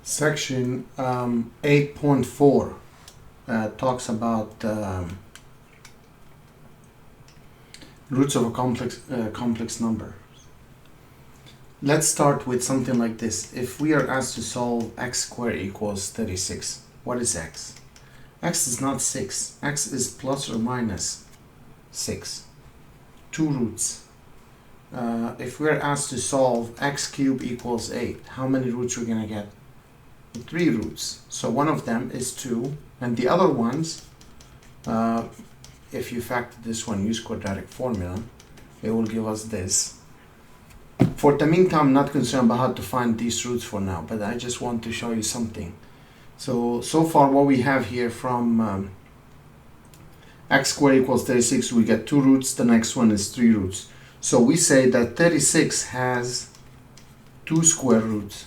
Section 8.4 talks about roots of a complex number. Let's start with something like this. If we are asked to solve x squared equals 36, what is x? X is not 6. X is plus or minus 6. Two roots. If we're asked to solve x cubed equals 8, how many roots are we going to get? 3 roots. So one of them is 2, and the other ones, if you factor this one, use quadratic formula, it will give us this. For the meantime, I'm not concerned about how to find these roots for now, but I just want to show you something. So far what we have here from x squared equals 36, we get 2 roots, the next one is 3 roots. So we say that 36 has 2 square roots,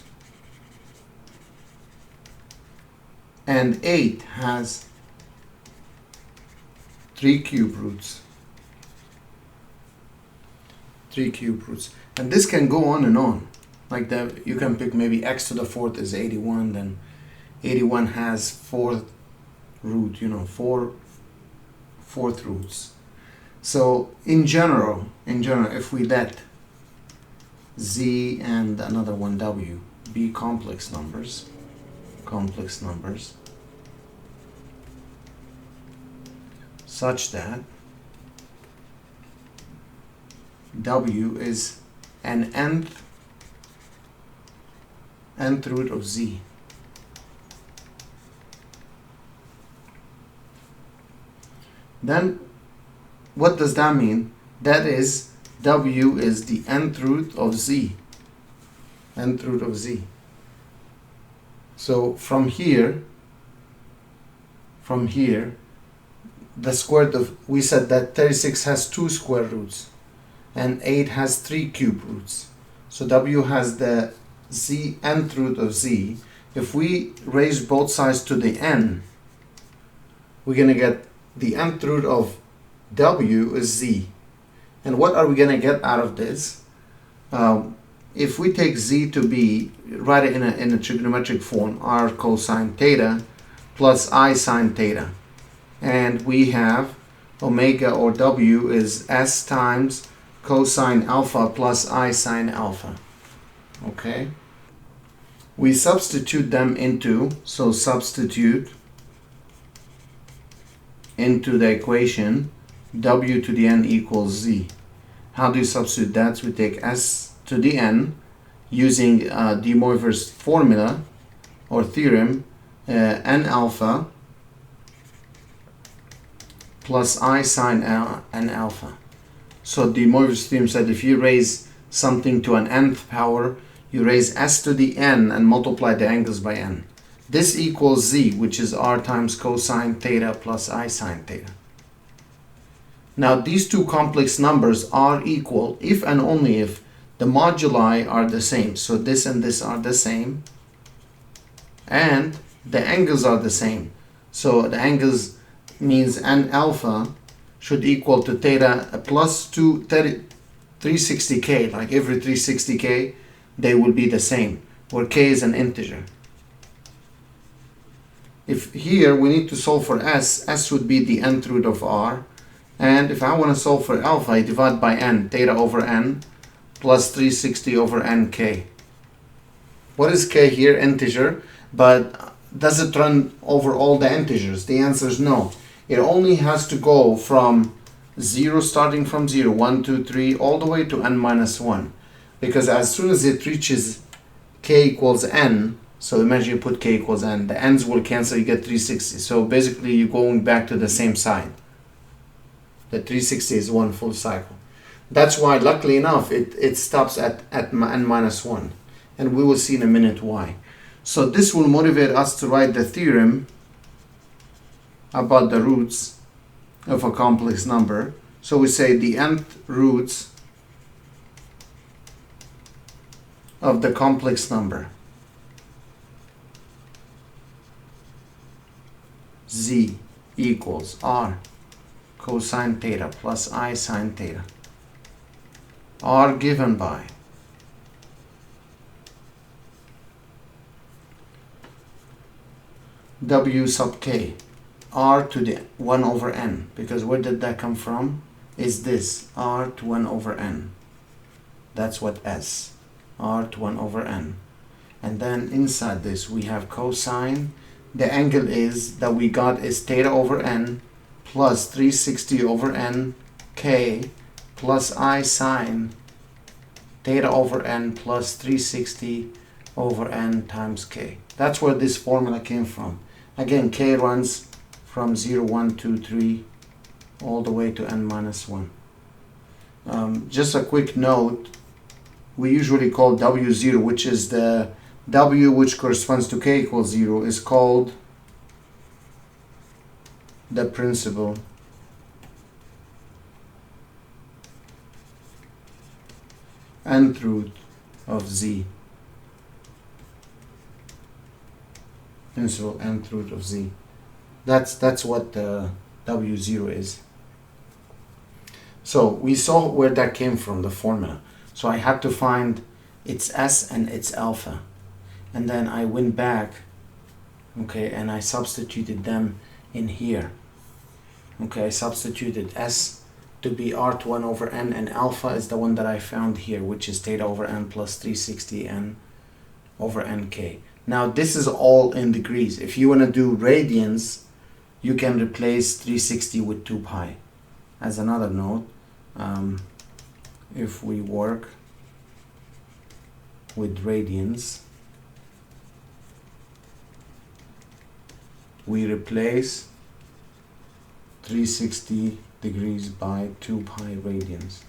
and 8 has 3 cube roots. 3 cube roots. And this can go on and on. Like that, you can pick maybe x to the 4th is 81, then 81 has 4th root, fourth roots. So in general, if we let z and another one w be complex numbers, such that w is an nth root of z. Then what does that mean? That is, w is the nth root of z. Nth root of z. So from here, the square of, we said that 36 has 2 square roots and 8 has 3 cube roots. So w has the z, nth root of z. If we raise both sides to the n, we're going to get the nth root of w is z. And what are we going to get out of this? If we take z to be, write it in a trigonometric form, r cosine theta plus I sine theta. And we have omega, or w, is s times cosine alpha plus I sine alpha. Okay? We substitute them into, so substitute into the equation w to the n equals z. How do you substitute that? We take s to the n using De Moivre's formula or theorem, n alpha plus I sine n alpha. So De Moivre's theorem said if you raise something to an nth power, you raise s to the n and multiply the angles by n. This equals z, which is r times cosine theta plus I sine theta. Now these two complex numbers are equal if and only if the moduli are the same. So this and this are the same, and the angles are the same. So the angles means n alpha should equal to theta plus 360k. Like every 360k, they will be the same, where k is an integer. If here we need to solve for s would be the nth root of r. And if I want to solve for alpha, I divide by n, theta over n plus 360 over nk. What is k here? Integer. But does it run over all the integers? The answer is no. It only has to go from 0, starting from 0, 1, 2, 3, all the way to n minus 1. Because as soon as it reaches k equals n, so imagine you put k equals n, the n's will cancel, you get 360. So basically you're going back to the same side. The 360 is one full cycle. That's why, luckily enough, it stops at n minus 1. And we will see in a minute why. So this will motivate us to write the theorem about the roots of a complex number. So we say the nth roots of the complex number z equals r cosine theta plus I sine theta, r given by W sub k, r to the 1 over n, because where did that come from? Is this r to 1 over n. That's what s, r to 1 over n. And then inside this we have cosine. The angle is that we got is theta over n plus 360 over n k plus I sine theta over n plus 360 over n times k. That's where this formula came from. Again, k runs from 0, 1, 2, 3 all the way to n minus 1. Just a quick note, we usually call W0, which is the W which corresponds to k equals 0, is called the principal nth root of z. Principal nth root of z. That's what the W0 is. So we saw where that came from, the formula. So I had to find its s and its alpha. And then I went back, okay, and I substituted them in here. Okay, I substituted s to be r to 1 over n, and alpha is the one that I found here, which is theta over n plus 360 n over nk. Now this is all in degrees. If you want to do radians, you can replace 360 with 2 pi. As another note, if we work with radians, we replace 360 degrees by 2 pi radians.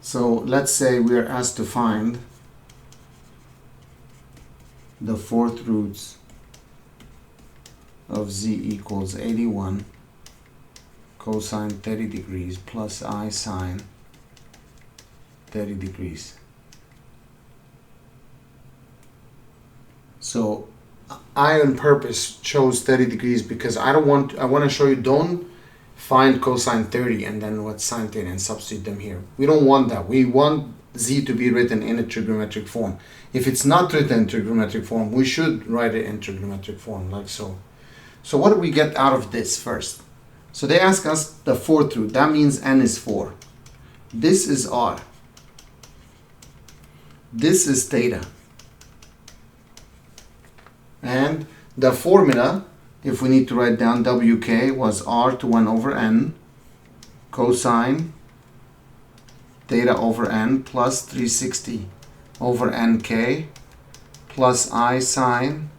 So let's say we are asked to find the fourth roots of z equals 81 cosine 30 degrees plus I sine 30 degrees. So I on purpose chose 30 degrees because I want to show you, don't find cosine 30 and then what sine 30 and substitute them here. We don't want that. We want z to be written in a trigonometric form. If it's not written in trigonometric form, we should write it in trigonometric form, like so. So what do we get out of this first? So they ask us the fourth root. That means n is 4. This is r. This is theta. And the formula, if we need to write down, wk was r to 1 over n cosine theta over n plus 360 over nk plus I sine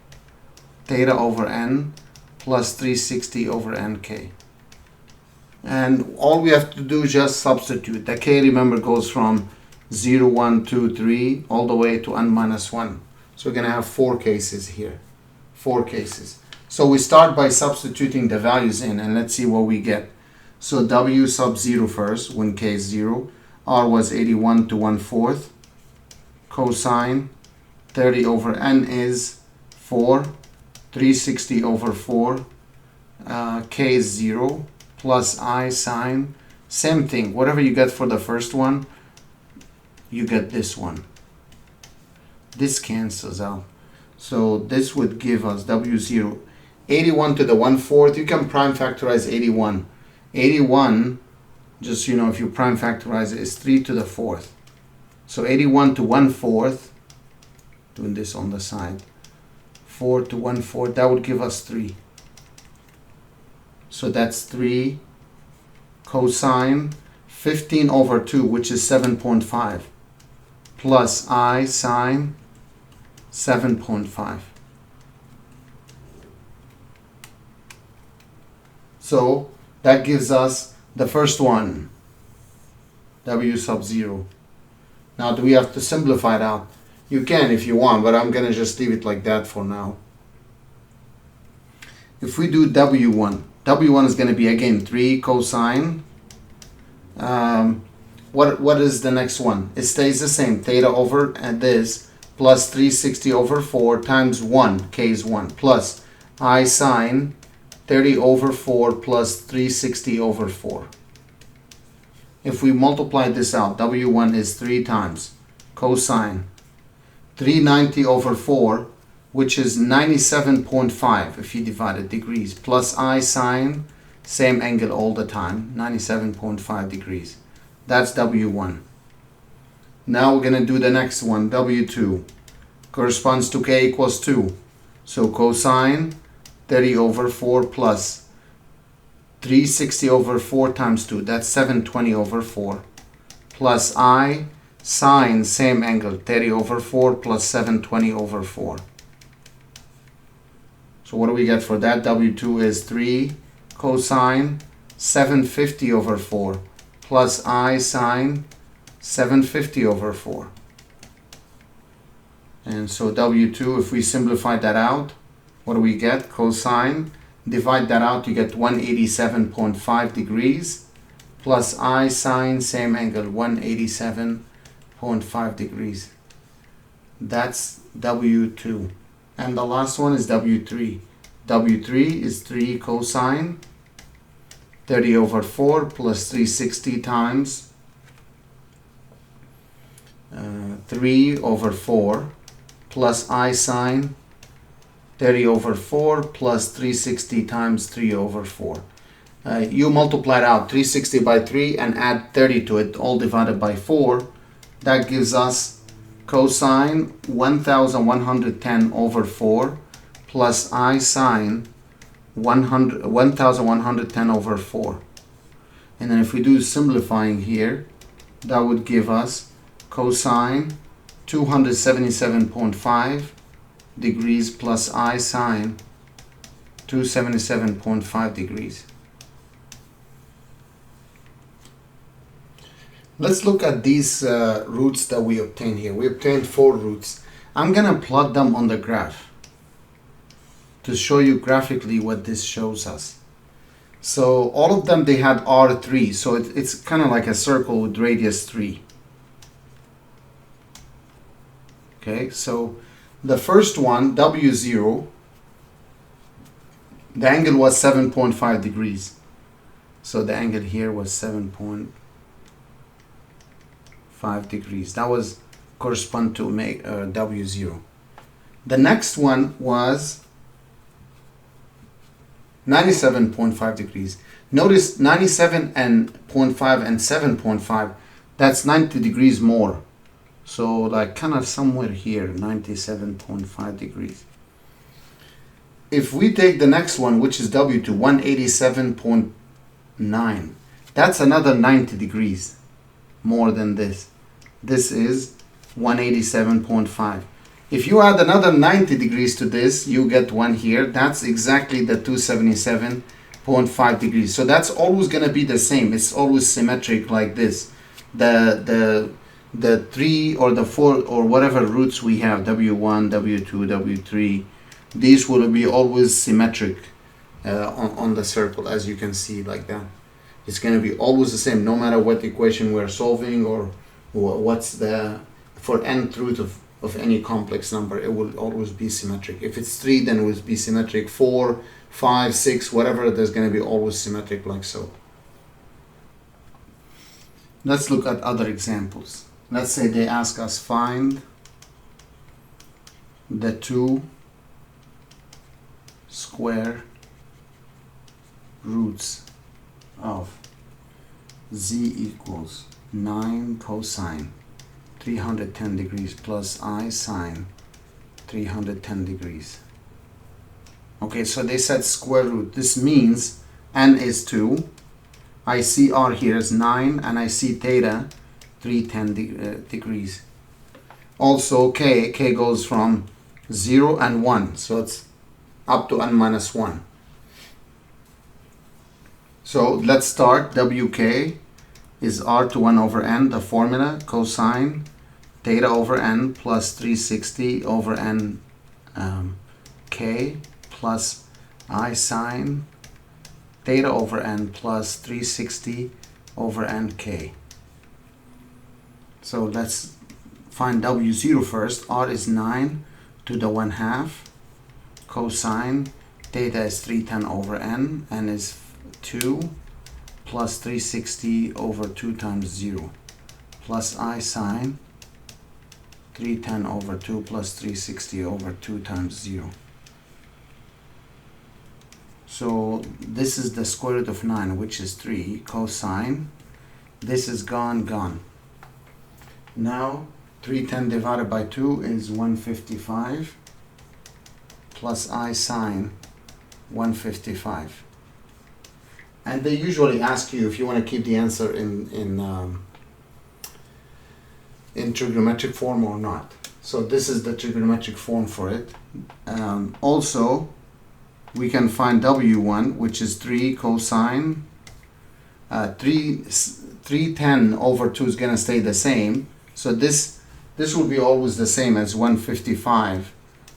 theta over n plus 360 over nk. And all we have to do is just substitute. The k, remember, goes from 0, 1, 2, 3 all the way to n minus 1. So we're going to have 4 cases here. 4 cases. So we start by substituting the values in, and let's see what we get. So w sub 0 first, when k is 0. R was 81 to 1/4. Cosine 30 over n is 4. 360 over 4. K is 0. Plus I sine. Same thing. Whatever you get for the first one, you get this one. This cancels out. So this would give us W0. 81 to the 1/4. You can prime factorize 81. 81, just, you know, if you prime factorize it, is 3 to the 4th. So 81 to 1/4, doing this on the side, 4 to 1/4, that would give us 3. So that's 3 cosine 15 over 2, which is 7.5, plus I sine 7.5. So that gives us the first one, W sub 0. Now, do we have to simplify it out? You can if you want, but I'm going to just leave it like that for now. If we do W1, W1 is going to be, again, 3 cosine. What is the next one? It stays the same, theta over this, plus 360 over 4 times 1, k is 1, plus I sine 30 over 4 plus 360 over 4. If we multiply this out, W1 is 3 times cosine 390 over 4, which is 97.5 if you divide it degrees, plus I sine, same angle all the time, 97.5 degrees. That's W1. Now we're going to do the next one, W2. Corresponds to K equals 2. So cosine 30 over 4 plus 360 over 4 times 2. That's 720 over 4. Plus I sine, same angle, 30 over 4 plus 720 over 4. So what do we get for that? W2 is 3 cosine 750 over 4 plus I sine 750 over 4. And so W2, if we simplify that out, what do we get? Cosine, divide that out, you get 187.5 degrees plus I sine, same angle, 187.5 degrees. That's W2. And the last one is W3. W3 is 3 cosine 30 over 4 plus 360 times 3 over 4 plus I sine 30 over 4 plus 360 times 3 over 4. You multiply it out, 360 by 3, and add 30 to it, all divided by 4. That gives us cosine 1110 over 4 plus I sine 1110 over 4. And then if we do simplifying here, that would give us cosine 277.5 degrees plus I sine 277.5 degrees. Let's look at these roots that we obtained here. We obtained 4 roots. I'm going to plot them on the graph to show you graphically what this shows us. So all of them, they had R3. So it's kind of like a circle with radius 3. Okay, so the first one, W0, the angle was 7.5 degrees. So the angle here was 7.5 degrees. That was correspond to W0. The next one was 97.5 degrees. Notice 97.5 and 7.5, that's 90 degrees more. So like kind of somewhere here, 97.5 degrees. If we take the next one, which is W2, 187.9, that's another 90 degrees more than this. This is 187.5. If you add another 90 degrees to this, you get one here. That's exactly the 277.5 degrees. So that's always going to be the same. It's always symmetric like this. The 3 or the 4 or whatever roots we have, W1, W2, W3, these will be always symmetric on the circle, as you can see like that. It's going to be always the same, no matter what equation we're solving or what's the, for nth root of any complex number, it will always be symmetric. If it's 3, then it will be symmetric. 4, 5, 6, whatever, there's going to be always symmetric like so. Let's look at other examples. Let's say they ask us find the 2 square roots of z equals 9 cosine 310 degrees plus I sine 310 degrees. Okay, so they said square root. This means n is 2. I see r here is 9, and I see theta 310 degrees. Also k goes from 0 and 1, so it's up to n minus 1. So let's start. Wk is r to 1 over n, the formula, cosine theta over n plus 360 over n k plus I sine theta over n plus 360 over nk. So let's find W0 first. R is 9 to the 1/2. Cosine theta is 310 over n is 2 plus 360 over 2 times 0 plus I sine 310 over 2 plus 360 over 2 times 0. So this is the square root of 9, which is 3 cosine. This is gone. Now 310 divided by 2 is 155 plus I sine 155. And they usually ask you if you want to keep the answer in trigonometric form or not. So this is the trigonometric form for it. Also, we can find W1, which is 3 cosine. 310 over 2 is going to stay the same. So this will be always the same as 155.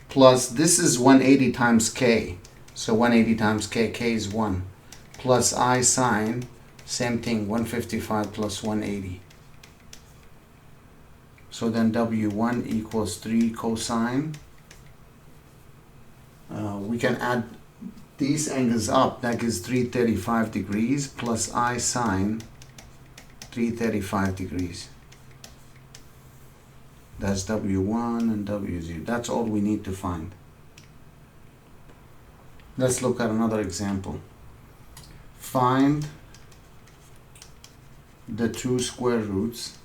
Plus, this is 180 times k. So 180 times k, k is 1. Plus I sine, same thing, 155 plus 180. So then W1 equals 3 cosine. We can add these angles up. That gives 335 degrees plus I sine 335 degrees. That's W1 and W0. That's all we need to find. Let's look at another example. Find the two square roots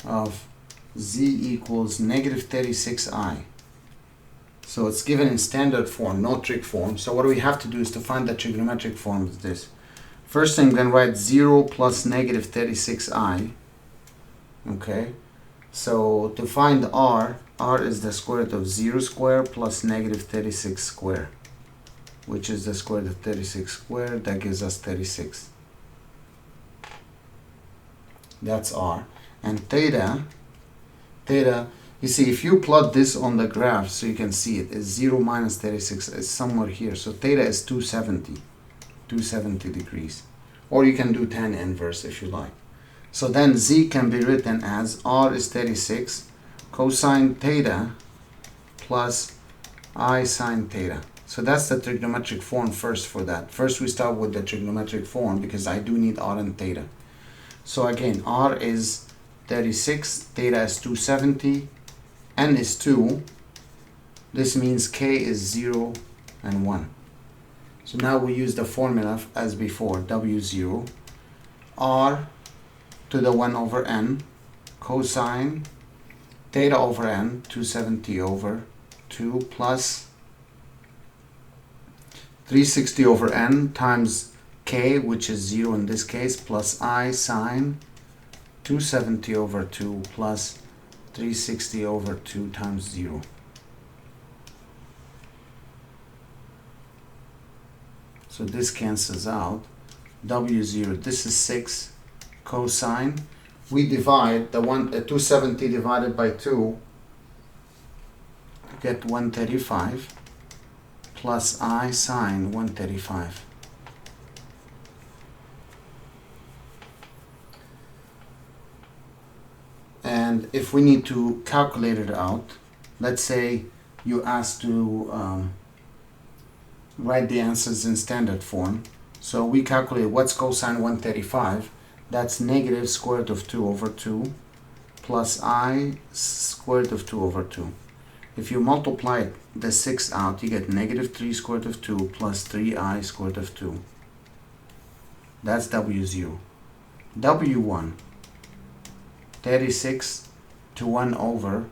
of z equals negative 36i. So it's given in standard form, no trig form. So what we have to do is to find the trigonometric form of this. First thing, I'm going to write 0 plus negative 36i. Okay. So to find r is the square root of 0 square plus negative 36 square, which is the square root of 36 squared. That gives us 36. That's r. And theta, you see, if you plot this on the graph so you can see it, is 0 minus 36 is somewhere here. So theta is 270 degrees. Or you can do tan inverse if you like. So then z can be written as r is 36 cosine theta plus I sine theta. So that's the trigonometric form first for that. First we start with the trigonometric form because I do need r and theta. So again, r is 36, theta is 270, n is 2. This means k is 0 and 1. So now we use the formula as before, W0, r to the 1 over n, cosine theta over n, 270 over 2 plus 360 over n times k, which is 0 in this case, plus I sine 270 over 2 plus 360 over 2 times 0. So this cancels out. W0, this is 6 cosine. We divide the 270 divided by 2, get 135 plus I sine 135. And if we need to calculate it out, let's say you asked to write the answers in standard form. So we calculate what's cosine 135. That's negative square root of 2 over 2 plus I square root of 2 over 2. If you multiply the 6 out, you get negative 3 square root of 2 plus 3I square root of 2. That's W0. W1, 36 to 1 over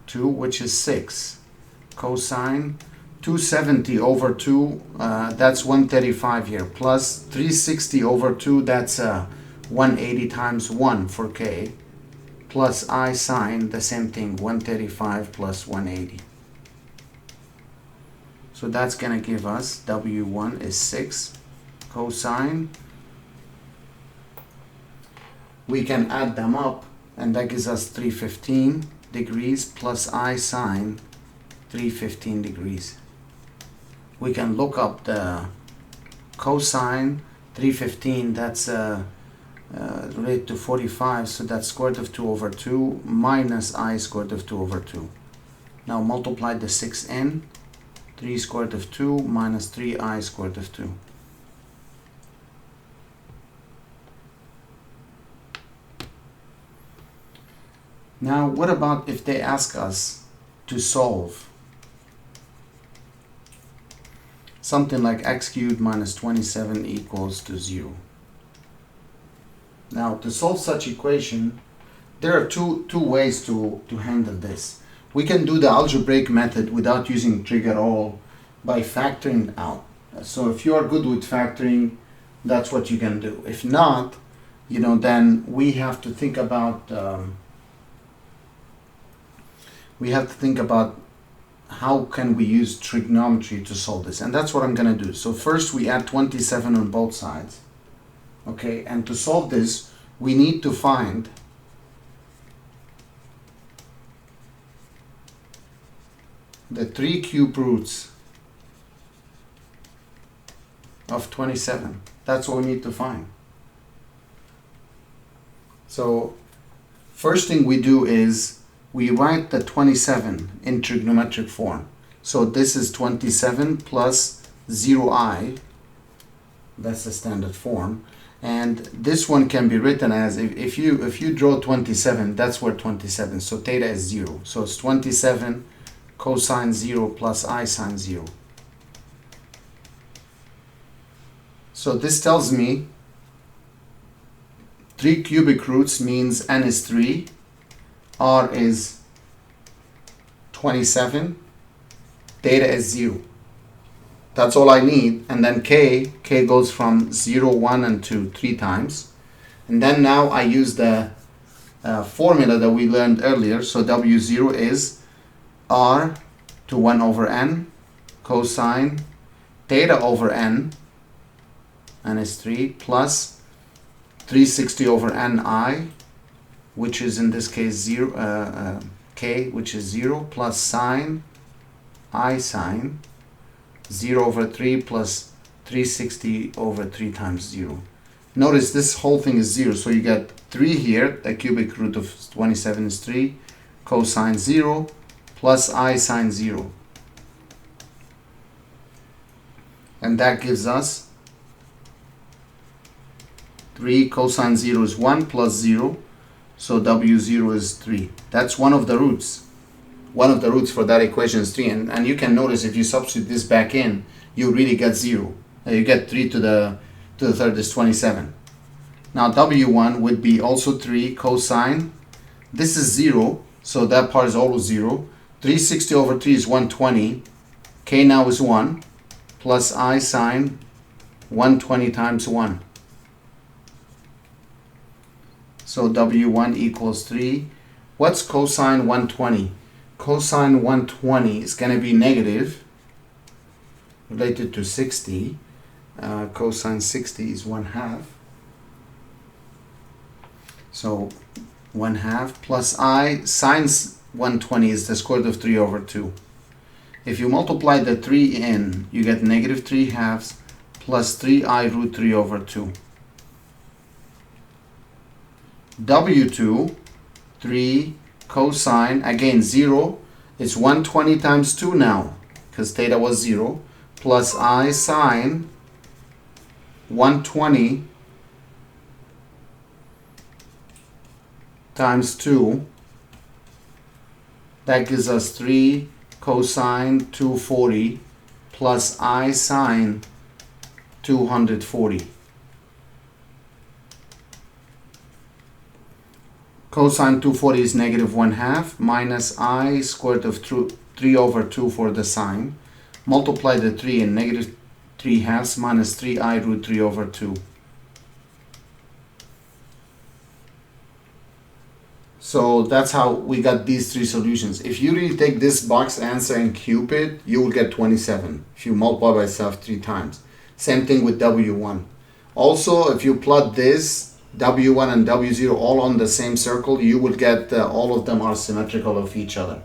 2, which is 6. Cosine 270 over 2, that's 135 here, plus 360 over 2, that's 180 times 1 for k, plus I sine, the same thing, 135 plus 180. So that's going to give us W1 is 6 cosine. We can add them up, and that gives us 315 degrees plus I sine 315 degrees. We can look up the cosine 315, that's related to 45, so that's square root of 2 over 2 minus I square root of 2 over 2. Now multiply the 6 in, 3 square root of 2 minus 3I square root of 2. Now, what about if they ask us to solve something like x cubed minus 27 equals to 0? Now, to solve such equation, there are two ways to handle this. We can do the algebraic method without using trig at all by factoring out. So if you are good with factoring, that's what you can do. If not, then we have to think about how can we use trigonometry to solve this, and that's what I'm going to do. So first we add 27 on both sides, okay, and to solve this we need to find the 3 cube roots of 27. That's what we need to find. So first thing we do is we write the 27 in trigonometric form. So this is 27 plus 0i. That's the standard form. And this one can be written as, if you draw 27, that's where 27. So theta is 0. So it's 27 cosine 0 plus I sine 0. So this tells me 3 cubic roots means n is 3, r is 27, theta is 0. That's all I need. And then k goes from 0, 1, and 2 3 times. And then now I use the formula that we learned earlier. So W0 is r to 1 over n cosine theta over n is 3, plus 360 over ni, which is in this case 0, k, which is 0, plus sine I sine 0 over 3 plus 360 over 3 times 0. Notice this whole thing is 0, so you get 3 here. The cubic root of 27 is 3, cosine 0 plus I sine 0. And that gives us 3 cosine 0 is 1 plus 0, so W0 is 3. That's one of the roots. One of the roots for that equation is 3. And you can notice if you substitute this back in, you really get 0. You get 3 to the third is 27. Now W1 would be also 3 cosine. This is 0, so that part is always 0. 360 over 3 is 120. K now is 1 plus I sine 120 times 1. So W1 equals 3. What's cosine 120? Cosine 120 is going to be negative, related to 60. Cosine 60 is 1/2. So 1/2 plus I sine 120 is the square root of 3 over 2. If you multiply the 3 in, you get negative 3/2 plus 3i root 3 over 2. W2, 3 cosine, again 0, it's 120 times 2 now, because theta was 0, plus I sine 120 times 2. That gives us 3 cosine 240 plus I sine 240. Cosine 240 is negative 1/2 minus I squared of 3 over 2 for the sine. Multiply the 3 in, negative 3/2 minus 3i root 3 over 2. So that's how we got these 3 solutions. If you really take this box answer and cube it, you will get 27 if you multiply by itself 3 times. Same thing with W1. Also, if you plot this W1 and W0 all on the same circle, you will get all of them are symmetrical of each other.